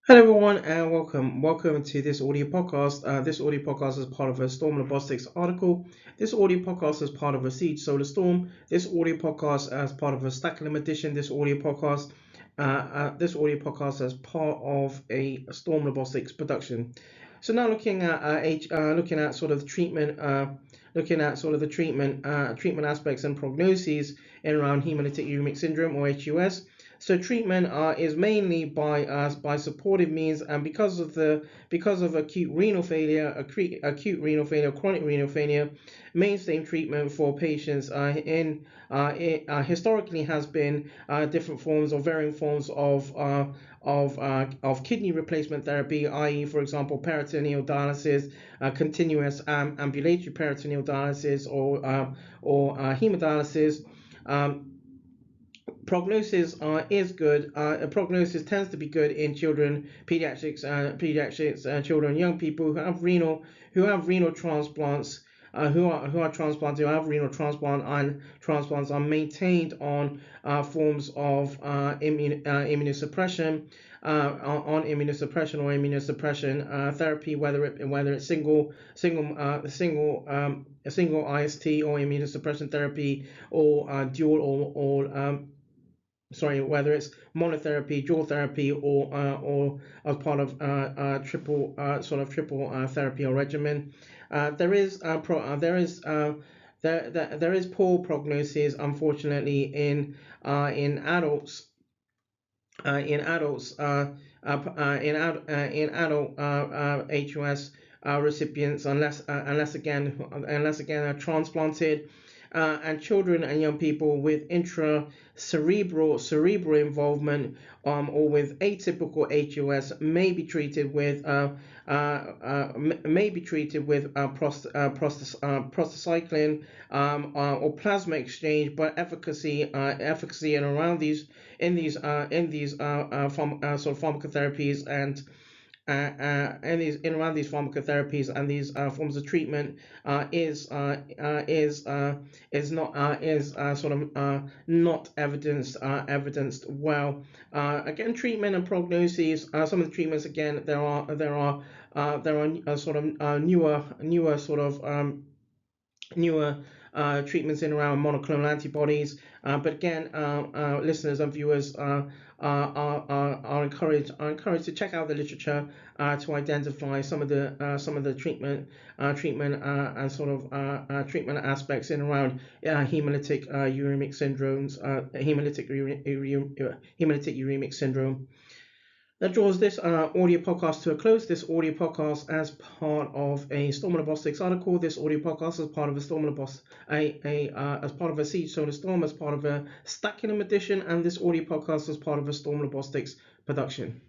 Hello everyone and welcome to this audio podcast. This audio podcast is part of a ZtormLabostix article. This audio podcast is part of a Siege Solar Storm. This audio podcast as part of a Stax'n'um edition. This audio podcast as part of a ZtormLabostix production. So now looking at sort of the treatment, treatment aspects and prognoses in around Haemolytic Uraemic Syndrome or HUS. So treatment is mainly by supportive means, and because of acute renal failure, chronic renal failure, mainstay treatment for patients historically has been different forms or varying forms of kidney replacement therapy, i.e., for example, peritoneal dialysis, continuous ambulatory peritoneal dialysis, or hemodialysis. Prognosis is good. Prognosis tends to be good in children, pediatrics, children, young people who have renal transplants, who are transplanted, who have renal transplant, and transplants are maintained on forms of immunosuppression. On immunosuppression therapy, whether it's single IST or immunosuppression therapy, or dual or whether it's monotherapy, dual therapy, or as part of triple therapy or regimen. There is poor prognosis, unfortunately, in adults. In adults, in adult HUS recipients, unless again are transplanted. And children and young people with cerebral involvement, or with atypical HUS may be treated with prostacyclin or plasma exchange, but efficacy and around these pharmacotherapies and around these pharmacotherapies and these forms of treatment is not evidenced well. Again, treatment and prognosis. Some of the treatments, again, there are newer treatments in around monoclonal antibodies. But again, listeners and viewers are encouraged to check out the literature to identify some of the treatment treatment aspects in around hemolytic uremic syndromes, hemolytic uremic syndrome. That draws this audio podcast to a close. This audio podcast as part of a ZtormLabostix article. This audio podcast as part of a as part of a Siege Solar Storm, as part of a Stax'n'um edition, and this audio podcast as part of a ZtormLabostix production.